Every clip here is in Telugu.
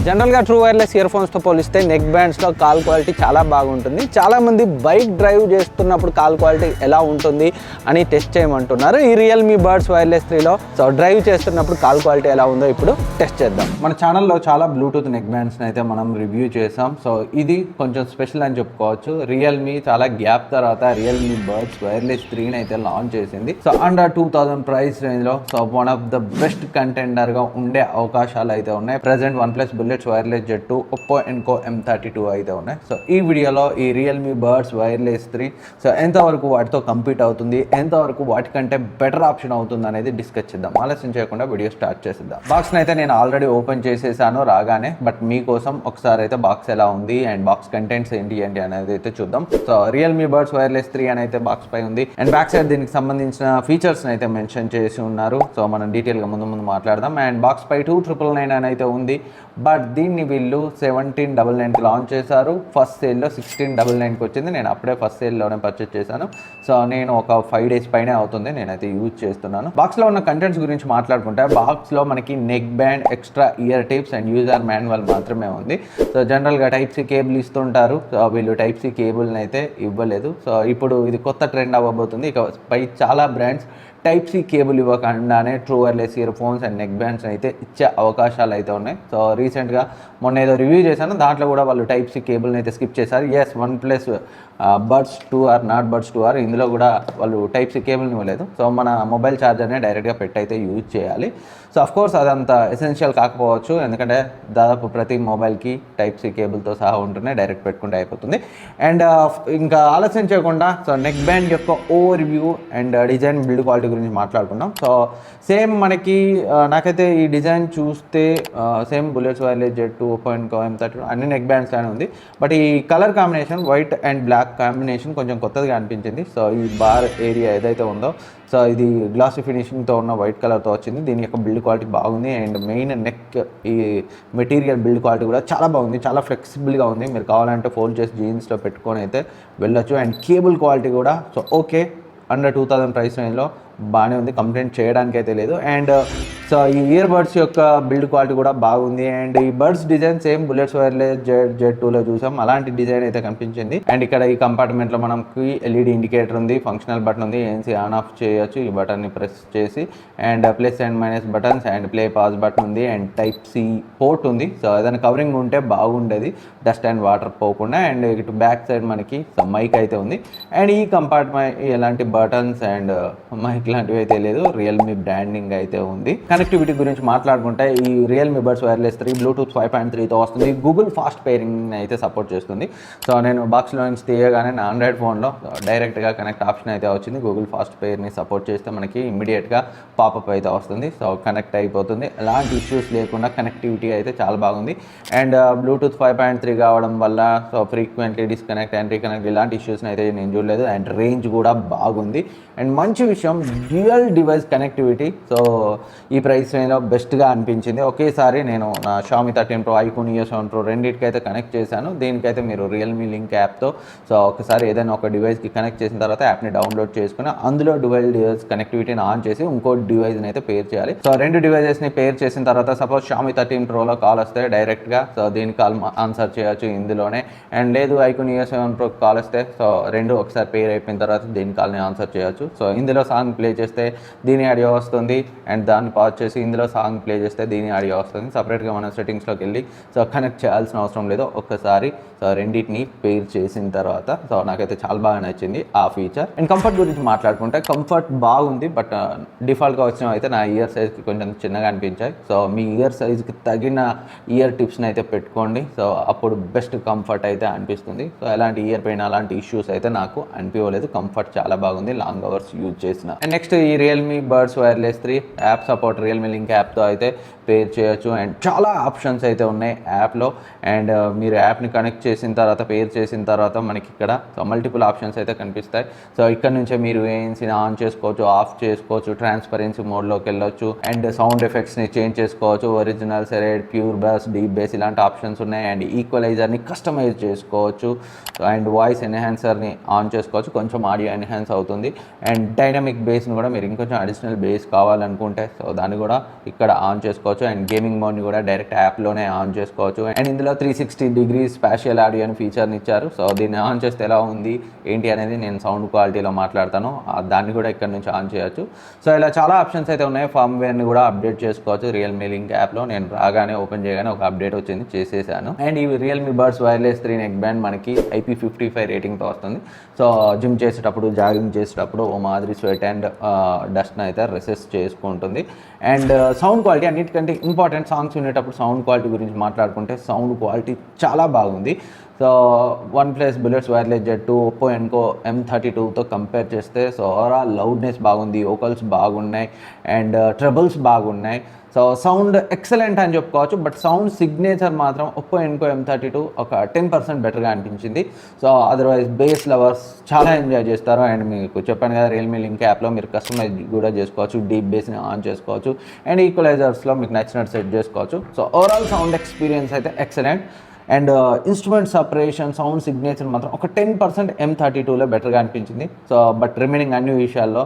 జనరల్గా ట్రూ వైర్లెస్ ఇయర్ ఫోన్స్తో పోలిస్తే నెక్ బ్యాండ్స్లో కాల్ క్వాలిటీ చాలా బాగుంటుంది. చాలామంది బైక్ డ్రైవ్ చేస్తున్నప్పుడు కాల్ క్వాలిటీ ఎలా ఉంటుంది అని టెస్ట్ చేయమంటున్నారు. ఈ రియల్మీ బర్డ్స్ వైర్లెస్ 3లో డ్రైవ్ చేస్తున్నప్పుడు కాల్ క్వాలిటీ ఎలా ఉందో ఇప్పుడు టెస్ట్ చేద్దాం. మన ఛానల్లో చాలా బ్లూటూత్ నెక్ బ్యాండ్స్ని అయితే మనం రివ్యూ చేసాం. ఇది కొంచెం స్పెషల్ అని చెప్పుకోవచ్చు. రియల్మీ చాలా గ్యాప్ తర్వాత రియల్మీ బర్డ్స్ వైర్లెస్ 3ని అయితే లాంచ్ చేసింది. అండర్ 2000 ప్రైస్ రేంజ్లో వన్ ఆఫ్ ద బెస్ట్ కంటెండర్గా ఉండే అవకాశాలు అయితే ఉన్నాయి. Present OnePlus wireless Z2, Oppo Enco M32 అయితే ఉన్నాయి. ఈ వీడియోలో ఈ రియల్మీ బర్డ్స్ వైర్లెస్ 3 ఎంతవరకు వాటితో కంపీట్ అవుతుంది, ఎంతవరకు వాటికంటే బెటర్ ఆప్షన్ అవుతుంది అనేది డిస్కస్ చేద్దాం. ఆలస్యం చేయకుండా వీడియో స్టార్ట్ చేద్దాం. బాక్స్ని అయితే నేను ఆల్రెడీ ఓపెన్ చేసేసాను రాగానే, బట్ మీకోసం ఒకసారి అయితే బాక్స్ ఎలా ఉంది అండ్ బాక్స్ కంటెంట్స్ ఏంటి అనేది అయితే చూద్దాం. రియల్మీ బర్డ్స్ వైర్లెస్ 3 అని అయితే బాక్స్ పై ఉంది అండ్ బ్యాక్ సైడ్ దీనికి సంబంధించిన ఫీచర్స్ అయితే మెన్షన్ చేసి ఉన్నారు. మనం డీటెయిల్గా ముందు మాట్లాడదాం. అండ్ బాక్స్ పై 2999 అని అయితే ఉంది, బట్ దీన్ని వీళ్ళు 1799కి లాంచ్ చేశారు. ఫస్ట్ సేల్లో 1699కి వచ్చింది. నేను అప్పుడే ఫస్ట్ సేల్లోనే పర్చేస్ చేశాను. నేను ఒక 5 days పైనే అవుతుంది నేనైతే యూజ్ చేస్తున్నాను. బాక్స్లో ఉన్న కంటెంట్స్ గురించి మాట్లాడుకుంటే బాక్స్లో మనకి neck band, extra year tips and user manual మాత్రమే ఉంది. జనరల్గా టైప్ సి కేబుల్ ఇస్తుంటారు. వీళ్ళు టైప్ సి కేబుల్ని అయితే ఇవ్వలేదు. ఇప్పుడు ఇది కొత్త ట్రెండ్ అవ్వబోతుంది. ఇక పై చాలా బ్రాండ్స్ టైప్ సి కేబుల్ ఇవ్వకుండానే true wireless ear phones and neck bands అయితే ఇచ్చే అవకాశాలు అయితే ఉన్నాయి. రీసెంట్గా మొన్న ఏదో రివ్యూ చేశాను, దాంట్లో కూడా వాళ్ళు టైప్ సి కేబుల్ని అయితే స్కిప్ చేశారు. OnePlus buds 2 or not buds 2 or ఇందులో కూడా వాళ్ళు టైప్ సి కేబుల్ని ఇవ్వలేదు. మన మొబైల్ ఛార్జర్నే డైరెక్ట్గా పెట్టి అయితే యూజ్ చేయాలి. అఫ్కోర్స్ అదంత ఎసెన్షియల్ కాకపోవచ్చు, ఎందుకంటే దాదాపు ప్రతి మొబైల్కి టైప్ సి కేబుల్తో సహా ఉంటూనే డైరెక్ట్ పెట్టుకుంటే అయిపోతుంది. అండ్ ఇంకా ఆలస్యం చేయకుండా నెక్ బ్యాండ్ యొక్క over view and design, build quality గురించి మాట్లాడుకుందాం. సేమ్ మనకి నాకైతే ఈ డిజైన్ చూస్తే same bullets wireless Z2, Oppo Enco M32 అన్ని నెక్ బ్యాండ్స్ లానే ఉంది. బట్ ఈ colour combination white and black combination కొంచెం కొత్తగా అనిపించింది. ఈ బార్ ఏరియా ఏదైతే ఉందో ఇది గ్లాసీ ఫినిషింగ్తో ఉన్న వైట్ కలర్తో వచ్చింది. దీని యొక్క బిల్డ్ క్వాలిటీ బాగుంది అండ్ మెయిన్ నెక్ ఈ మెటీరియల్ బిల్డ్ క్వాలిటీ కూడా చాలా బాగుంది. చాలా ఫ్లెక్సిబుల్గా ఉంది. మీరు కావాలంటే ఫోల్డ్ చేసి జీన్స్లో పెట్టుకొని అయితే వెళ్ళొచ్చు. అండ్ కేబుల్ క్వాలిటీ కూడా ఓకే, అండర్ 2000 ప్రైస్ రేంజ్లో బాగానే ఉంది, కంప్లైంట్ చేయడానికి అయితే లేదు. అండ్ ఈ ఇయర్ బడ్స్ యొక్క బిల్డ్ క్వాలిటీ కూడా బాగుంది. అండ్ ఈ buds design same bullets wireless Z2లో చూసాం, అలాంటి డిజైన్ అయితే కనిపించింది. అండ్ ఇక్కడ ఈ కంపార్ట్మెంట్లో మనకి LED ఇండికేటర్ ఉంది, ఫంక్షనల్ బటన్ ఉంది, ANC ఆన్ ఆఫ్ చేయొచ్చు ఈ బటన్ని ప్రెస్ చేసి. And plus and minus buttons and play pause button ఉంది అండ్ టైప్ సి పోర్ట్ ఉంది. ఏదైనా కవరింగ్ ఉంటే బాగుండేది, డస్ట్ అండ్ వాటర్ పోకుండా. అండ్ ఇటు బ్యాక్ సైడ్ మనకి మైక్ అయితే ఉంది. అండ్ ఈ కంపార్ట్మెంట్ ఎలాంటి బటన్స్ అండ్ మైక్ ఇలాంటివి అయితే లేదు, రియల్మీ బ్రాండింగ్ అయితే ఉంది. కనెక్టివిటీ గురించి మాట్లాడుకుంటే ఈ రియల్మీ బడ్స్ వైర్లెస్ 3 బ్లూటూత్ 5.3తో వస్తుంది. గూగుల్ ఫాస్ట్ పేరింగ్ అయితే సపోర్ట్ చేస్తుంది. నేను బాక్స్లో నుంచి తీయగానే నా ఆండ్రాయిడ్ ఫోన్లో డైరెక్ట్గా కనెక్ట్ ఆప్షన్ అయితే వచ్చింది. గూగుల్ ఫాస్ట్ పేర్ని సపోర్ట్ చేస్తే మనకి ఇమ్మీడియట్గా పాపప్ అయితే వస్తుంది. కనెక్ట్ అయిపోతుంది. ఎలాంటి ఇష్యూస్ లేకుండా కనెక్టివిటీ అయితే చాలా బాగుంది. అండ్ బ్లూటూత్ 5.3 కావడం వల్ల ఫ్రీక్వెంట్లీ డిస్కనెక్ట్ అండ్ రీకనెక్ట్ ఇలాంటి ఇష్యూస్ని అయితే నేను చూడలేదు. అండ్ రేంజ్ కూడా బాగుంది. అండ్ మంచి విషయం డ్యూయల్ డివైస్ కనెక్టివిటీ. ఈ ప్రైస్ రేంజ్లో బెస్ట్గా అనిపించింది. ఒకేసారి నేను నా Xiaomi 13 Pro, iQOO Neo 7 Pro రెండింటికైతే connect చేశాను. దీనికైతే మీరు రియల్మీ లింక్ యాప్తో ఒకసారి ఏదైనా ఒక డివైస్కి కనెక్ట్ చేసిన తర్వాత యాప్ని డౌన్లోడ్ చేసుకుని అందులో డ్యూయల్ డివైస్ కనెక్టివిటీని ఆన్ చేసి ఇంకో డివైస్ని అయితే పేర్ చేయాలి. రెండు డివైజెస్ని పేర్ చేసిన తర్వాత సపోజ్ Xiaomi 13 Proలో కాల్ వస్తే డైరెక్ట్గా దీని కాల్ ఆన్సర్ చేయొచ్చు ఇందులోనే. అండ్ లేదు iQOO Neo 7 Pro కాల్ వస్తే రెండు ఒకసారి పేర్ అయిపోయిన తర్వాత దీని కాల్ని ఆన్సర్ చేయొచ్చు. ఇందులో సాంగ్ ప్లే చేస్తే దీని ఆడియో వస్తుంది అండ్ దాన్ని పాజ్ చేసి ఇందులో సాంగ్ ప్లే చేస్తే దీని ఆడియో వస్తుంది. సపరేట్గా మనం సెట్టింగ్స్లోకి వెళ్ళి కనెక్ట్ చేయాల్సిన అవసరం లేదు. ఒక్కసారి రెండింటిని పేర్ చేసిన తర్వాత నాకైతే చాలా బాగా నచ్చింది ఆ ఫీచర్. అండ్ కంఫర్ట్ గురించి మాట్లాడుకుంటే కంఫర్ట్ బాగుంది, బట్ డిఫాల్ట్గా వచ్చినవి అయితే నా ఇయర్ సైజ్కి కొంచెం చిన్నగా అనిపించాయి. మీ ఇయర్ సైజ్కి తగిన ఇయర్ టిప్స్ని అయితే పెట్టుకోండి. అప్పుడు బెస్ట్ కంఫర్ట్ అయితే అనిపిస్తుంది. ఎలాంటి ఇయర్ పెయిన్ అలాంటి ఇష్యూస్ అయితే నాకు అనిపించలేదు. కంఫర్ట్ చాలా బాగుంది లాంగ్ అవర్స్ యూజ్ చేసిన. అండ్ నెక్స్ట్ ఈ Realme buds wireless 3 app support Realme link యాప్తో అయితే పేర్ చేయొచ్చు. అండ్ చాలా ఆప్షన్స్ అయితే ఉన్నాయి యాప్లో. అండ్ మీరు యాప్ని కనెక్ట్ చేసిన తర్వాత పేర్ చేసిన తర్వాత మనకి ఇక్కడ మల్టిపుల్ ఆప్షన్స్ అయితే కనిపిస్తాయి. ఇక్కడ నుంచే మీరు ఏఎన్సీని ఆన్ చేసుకోవచ్చు, ఆఫ్ చేసుకోవచ్చు, ట్రాన్స్పరెన్సీ మోడ్లోకి వెళ్ళొచ్చు అండ్ సౌండ్ ఎఫెక్ట్స్ని చేంజ్ చేసుకోవచ్చు. ఒరిజినల్, సెరెడ్, ప్యూర్ బేస్, డీప్ బేస్ ఇలాంటి ఆప్షన్స్ ఉన్నాయి. అండ్ ఈక్వలైజర్ని కస్టమైజ్ చేసుకోవచ్చు అండ్ వాయిస్ ఎన్హాన్సర్ని ఆన్ చేసుకోవచ్చు, కొంచెం ఆడియో ఎన్హాన్స్ అవుతుంది. అండ్ డైనమిక్ బేస్ని కూడా మీరు ఇంకొంచెం అడిషనల్ బేస్ కావాలనుకుంటే దాన్ని మోడ్ని కూడా ఇక్కడ ఆన్ చేసుకోవచ్చు అండ్ గేమింగ్ మోడ్ని కూడా డైరెక్ట్ యాప్లోనే ఆన్ చేసుకోవచ్చు. అండ్ ఇందులో 360 డిగ్రీ స్పాషియల్ ఆడియో అని ఫీచర్ని ఇచ్చారు. సో దీన్ని ఆన్ చేస్తే ఎలా ఉంది ఏంటి అనేది నేను సౌండ్ క్వాలిటీలో మాట్లాడతాను, దాన్ని కూడా ఇక్కడ నుంచి ఆన్ చేయొచ్చు. సో ఇలా చాలా ఆప్షన్స్ అయితే ఉన్నాయి. ఫర్మ్వేర్ని కూడా అప్డేట్ చేసుకోవచ్చు రియల్మీ లింక్ యాప్లో. నేను రాగానే ఓపెన్ చేయగానే ఒక అప్డేట్ వచ్చింది, చేసేసాను. అండ్ ఈ Realme buds wireless 3 neck band మనకి IP55 రేటింగ్తో వస్తుంది. సో జిమ్ చేసేటప్పుడు, జాగింగ్ చేసేటప్పుడు ఓ మాదిరి స్వెట్ అండ్ డస్ట్ని అయితే రెసిస్ట్ చేసుకుంటుంది. అండ్ సౌండ్ క్వాలిటీ అన్నిటికంటే ఇంపార్టెంట్. సాంగ్స్ వినేటప్పుడు సౌండ్ క్వాలిటీ గురించి మాట్లాడుకుంటే సౌండ్ క్వాలిటీ చాలా బాగుంది. So OnePlus bullets wireless Z2, Oppo Enco M32తో కంపేర్ చేస్తే సో ఓవరాల్ లౌడ్నెస్ బాగుంది, వోకల్స్ బాగున్నాయి అండ్ ట్రబుల్స్ బాగున్నాయి. సో సౌండ్ ఎక్సలెంట్ అని చెప్పుకోవచ్చు. బట్ సౌండ్ సిగ్నేచర్ మాత్రం Oppo Enco M32 ఒక 10% బెటర్గా అనిపించింది. సో అదర్వైజ్ బేస్ లవర్స్ చాలా ఎంజాయ్ చేస్తారు. అండ్ మీకు చెప్పాను కదా రియల్మీ లింక్ యాప్లో మీరు కస్టమైజ్ కూడా చేసుకోవచ్చు, డీప్ బేస్ని ఆన్ చేసుకోవచ్చు అండ్ ఈక్వలైజర్స్లో మీకు నచ్చినట్టు సెట్ చేసుకోవచ్చు. సో ఓవరాల్ సౌండ్ ఎక్స్పీరియన్స్ అయితే excellent. And instrument separation, sound signature మాత్రం ఒక 10% M32లో బెటర్గా అనిపించింది. సో బట్ రిమైనింగ్ అన్ని విషయాల్లో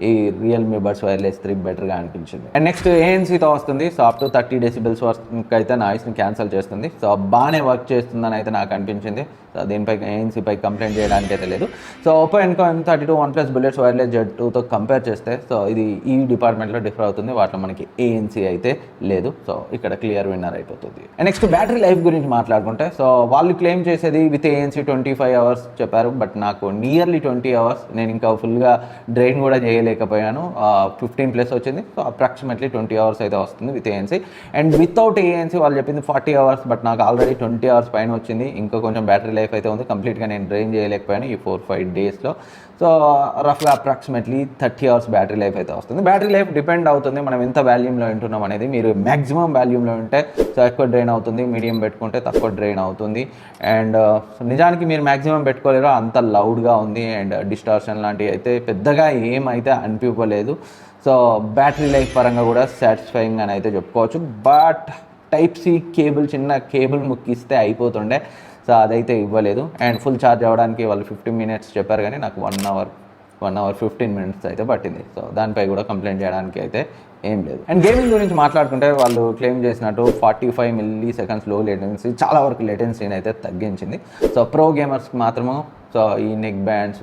ఈ రియల్మీ బడ్స్ వైర్లెస్ 3 బెటర్గా అనిపించింది. అండ్ నెక్స్ట్ ANCతో వస్తుంది. సో అప్ టు 30 డెసిబెల్స్ వరకు అయితే నాయిస్ని క్యాన్సిల్ చేస్తుంది. సో బాగానే వర్క్ చేస్తుందని అయితే నాకు అనిపించింది. సో దీనిపై ANCపై కంప్లైంట్ చేయడానికి అయితే లేదు. So Oppo Enco M32 OnePlus bullets wireless Z2తో కంపేర్ చేస్తే సో ఇది ఈ డిపార్ట్మెంట్లో డిఫర్ అవుతుంది. వాటిలో మనకి ANC అయితే లేదు. సో ఇక్కడ క్లియర్ విన్నర్ అయిపోతుంది. అండ్ నెక్స్ట్ బ్యాటరీ లైఫ్ గురించి మాట్లాడుకుంటే సో వాళ్ళు క్లెయిమ్ చేసేది విత్ ANC 25 అవర్స్ చెప్పారు. బట్ నాకు నియర్లీ 20 అవర్స్, నేను ఇంకా ఫుల్గా డ్రైన్ కూడా చేయలేకపోయాను. 15+ వచ్చింది. సో అప్రాక్సిమేట్లీ 20 అవర్స్ అయితే వస్తుంది with ANC. And without ANC వాళ్ళు చెప్పింది 40 అవర్స్, బట్ నాకు ఆల్రెడీ 20 అవర్స్ పైన వచ్చింది. ఇంకా కొంచెం బ్యాటరీ లైఫ్ అయితే ఉంది. కంప్లీట్గా నేను డ్రైన్ చేయలేకపోయాను ఈ 4-5 డేస్లో. సో రఫ్గా అప్రాక్సిమేట్లీ 30 అవర్స్ బ్యాటరీ లైఫ్ అయితే వస్తుంది. బ్యాటరీ లైఫ్ డిపెండ్ అవుతుంది మనం ఎంత వాల్యూమ్లో వింటున్నాం అనేది. మీరు మ్యాక్సిమం వాల్యూమ్లో ఉంటే సో ఎక్కువ డ్రైన్ అవుతుంది, మీడియం పెట్టుకుంటే తక్కువ డ్రైన్ అవుతుంది. అండ్ నిజానికి మీరు మ్యాక్సిమం పెట్టుకోలేరు, అంత లౌడ్గా ఉంది. అండ్ డిస్టార్షన్ లాంటివి అయితే పెద్దగా ఏమైతే అనిపించలేదు. సో బ్యాటరీ లైఫ్ పరంగా కూడా సాటిస్ఫైయింగ్ అని అయితే చెప్పుకోవచ్చు. బట్ Type-C కేబుల్, చిన్న కేబుల్ ముక్కిస్తే అయిపోతుండే. సో అదైతే ఇవ్వలేదు. అండ్ ఫుల్ ఛార్జ్ అవ్వడానికి వాళ్ళు 15 మినిట్స్ చెప్పారు, కానీ నాకు 1 అవర్ 15 మినిట్స్ అయితే పట్టింది. సో దానిపై కూడా కంప్లైంట్ చేయడానికి అయితే ఏం లేదు. అండ్ గేమింగ్ గురించి మాట్లాడుకుంటే వాళ్ళు క్లెయిమ్ చేసినట్టు 45 మిల్లీ-సెకండ్స్ లో లేటెన్సీ, చాలా వరకు లేటెన్సీని అయితే తగ్గించింది. సో ప్రో గేమర్స్కి మాత్రము సో ఈ neck bands,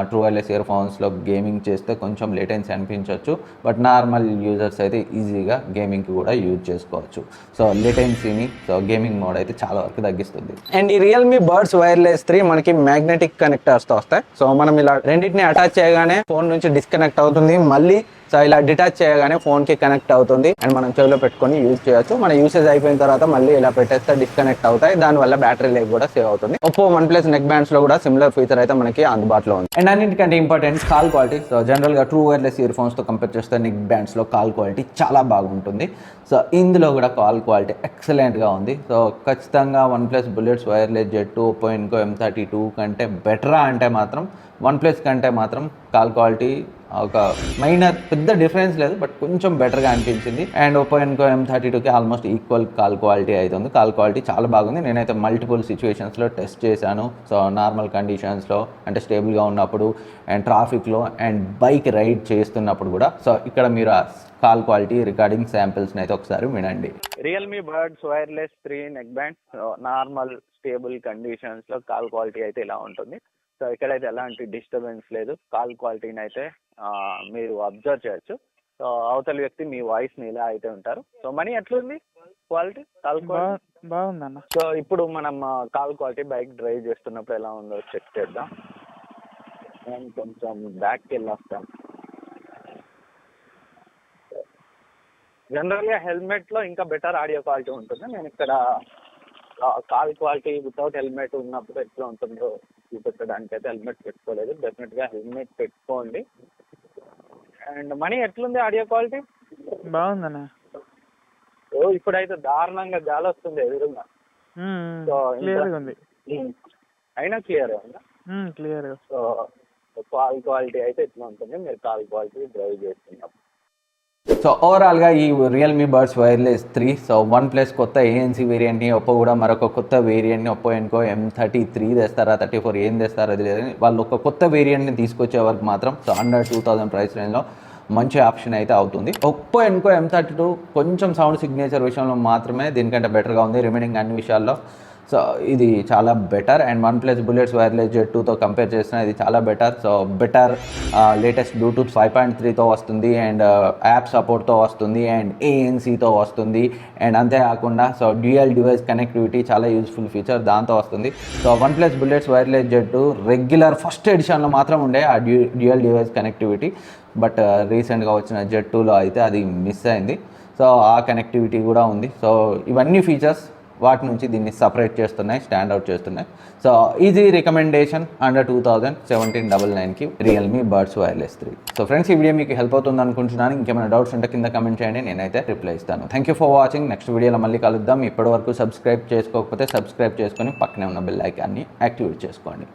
true wireless year ఫోన్స్లో గేమింగ్ చేస్తే కొంచెం లేటెన్సీ అనిపించవచ్చు. బట్ నార్మల్ యూజర్స్ అయితే ఈజీగా గేమింగ్కి కూడా యూజ్ చేసుకోవచ్చు. సో లేటెన్సీని సో గేమింగ్ మోడ్ అయితే చాలా వరకు తగ్గిస్తుంది. అండ్ ఈ రియల్మీ బడ్స్ వైర్లెస్ 3 మనకి మ్యాగ్నెటిక్ కనెక్టర్స్తో వస్తాయి. సో మనం ఇలా రెండింటిని అటాచ్ చేయగానే ఫోన్ నుంచి డిస్కనెక్ట్ అవుతుంది, మళ్ళీ సో ఇలా డిటాచ్ చేయగానే ఫోన్కి కనెక్ట్ అవుతుంది అండ్ మనం చెవిలో పెట్టుకొని యూజ్ చేయొచ్చు. మన యూసేజ్ అయిపోయిన తర్వాత మళ్ళీ ఇలా పెట్టేస్తే డిస్కనెక్ట్ అవుతాయి. దానివల్ల బ్యాటరీ లైఫ్ కూడా సేవ్ అవుతుంది. Oppo OnePlus నెక్ బ్యాండ్స్లో కూడా సిమిలర్ ఫీచర్ అయితే మనకి అందుబాటులో ఉంది. అండ్ అన్నింటికంటే ఇంపార్టెంట్ కాల్ క్వాలిటీ. సో జనరల్గా ట్రూ వైర్లెస్ ఇయర్ ఫోన్స్తో కంపేర్ చేస్తే నెక్ బ్యాండ్స్లో కాల్ క్వాలిటీ చాలా బాగుంటుంది. సో ఇందులో కూడా కాల్ క్వాలిటీ ఎక్సలెంట్గా ఉంది. సో ఖచ్చితంగా OnePlus bullets wireless Z2, Oppo Enco M32 కంటే బెటరా అంటే మాత్రం OnePlus కంటే మాత్రం కాల్ క్వాలిటీ ఒక మైనర్, పెద్ద డిఫరెన్స్ లేదు, బట్ కొంచెం బెటర్గా అనిపించింది. అండ్ Oppo Enco M32కి ఆల్మోస్ట్ ఈక్వల్ కాల్ క్వాలిటీ అవుతుంది. కాల్ క్వాలిటీ చాలా బాగుంది. నేనైతే మల్టిపుల్ సిచ్యువేషన్స్లో టెస్ట్ చేశాను. సో నార్మల్ కండిషన్స్లో అంటే స్టేబుల్గా ఉన్నప్పుడు అండ్ ట్రాఫిక్లో అండ్ బైక్ రైడ్ చేస్తున్నప్పుడు కూడా. సో ఇక్కడ మీరు కాల్ క్వాలిటీ రికార్డింగ్ శాంపిల్స్ని అయితే ఒకసారి వినండి. Realme buds wireless 3 neck band normal stable కండిషన్స్లో కాల్ క్వాలిటీ అయితే ఇలా ఉంటుంది. సో ఇక్కడైతే ఎలాంటి డిస్టర్బెన్స్ లేదు. కాల్ క్వాలిటీని అయితే మీరు అబ్జర్వ్ చేయొచ్చు. సో అవతల వ్యక్తి మీ వాయిస్ని ఇలా అయితే ఉంటారు. సో మనీ ఎట్లుంది క్వాలిటీ? కాల్ క్వాలిటీ బాగుందన్న. సో ఇప్పుడు మనం కాల్ క్వాలిటీ బైక్ డ్రైవ్ చేస్తున్నప్పుడు ఎలా ఉందో చెక్ చేద్దాం. నేను కొంచెం బ్యాక్కి వెళ్ళొస్తాం. జనరల్గా హెల్మెట్లో ఇంకా బెటర్ ఆడియో క్వాలిటీ ఉంటుంది. నేను ఇక్కడ కాల్ క్వాలిటీ వితౌట్ హెల్మెట్ ఉన్నప్పుడు ఎట్లా ఉంటుందో చూపించడానికి అయితే హెల్మెట్ పెట్టుకోలేదు. డెఫినెట్గా హెల్మెట్ పెట్టుకోండి. అండ్ మనీ ఎట్లుంది ఆడియో క్వాలిటీ? బాగుందన్న. ఓ ఇప్పుడైతే దారుణంగా గాలి వస్తుంది ఎదురుగా. సో క్లియర్గా ఉంది. అయినా క్లియర్ ఉందా? క్లియర్గా. సో కాల్ క్వాలిటీ అయితే ఎట్లా ఉంటుంది మీరు కాల్ క్వాలిటీ డ్రైవ్ చేస్తున్నప్పుడు. సో ఓవరాల్గా ఈ Realme buds wireless 3 so OnePlus కొత్త ANC వేరియంట్ని, Oppo కూడా మరొక కొత్త వేరియంట్ని Oppo Enco M33 తెస్తారా, 34 ఏం తెస్తారా అది లేదని వాళ్ళు ఒక కొత్త వేరియంట్ని తీసుకొచ్చే వరకు మాత్రం సో అండర్ 2000 ప్రైస్ రేంజ్లో మంచి ఆప్షన్ అయితే అవుతుంది. ఒప్పో ఎన్కో M32 కొంచెం సౌండ్ సిగ్నేచర్ విషయంలో మాత్రమే దీనికంటే బెటర్గా ఉంది, రిమైనింగ్ అన్ని విషయాల్లో సో ఇది చాలా better. And OnePlus bullets wireless Z2తో కంపేర్ చేసినా ఇది చాలా better. So better latest Bluetooth 5.3తో వస్తుంది, అండ్ యాప్ సపోర్ట్తో వస్తుంది, అండ్ ANCతో వస్తుంది, అండ్ అంతేకాకుండా సో డ్యూయల్ డివైస్ కనెక్టివిటీ చాలా యూజ్ఫుల్ ఫీచర్ దాంతో వస్తుంది. So OnePlus bullets wireless Z2 regular first ఎడిషన్లో మాత్రం ఉండే ఆ డ్యూయల్ డివైస్ కనెక్టివిటీ, బట్ రీసెంట్గా వచ్చిన Z2లో అయితే అది మిస్ అయింది. సో ఆ కనెక్టివిటీ కూడా ఉంది. సో ఇవన్నీ ఫీచర్స్ వాటి నుంచి దీన్ని సపరేట్ చేస్తున్నాయి, స్టాండ్అవుట్ చేస్తున్నాయి. సో ఈజీ రికమెండేషన్ అండర్ 2017-99కి Realme buds wireless 3. So friends, ఈ వీడియో మీకు హెల్ప్ అవుతుంది అనుకుంటున్నాను. ఇంకేమైనా డౌట్స్ ఉంటే కింద కమెంట్ చేయండి, నేనైతే రిప్లై ఇస్తాను. Thank you for watching. Next వీడియోలో మళ్ళీ కలుద్దాం. ఇప్పటివరకు సబ్స్క్రైబ్ చేసుకోకపోతే సబ్స్క్రైబ్ చేసుకొని పక్కనే ఉన్న బెల్ ఐకాన్ని యాక్టివేట్ చేసుకోండి.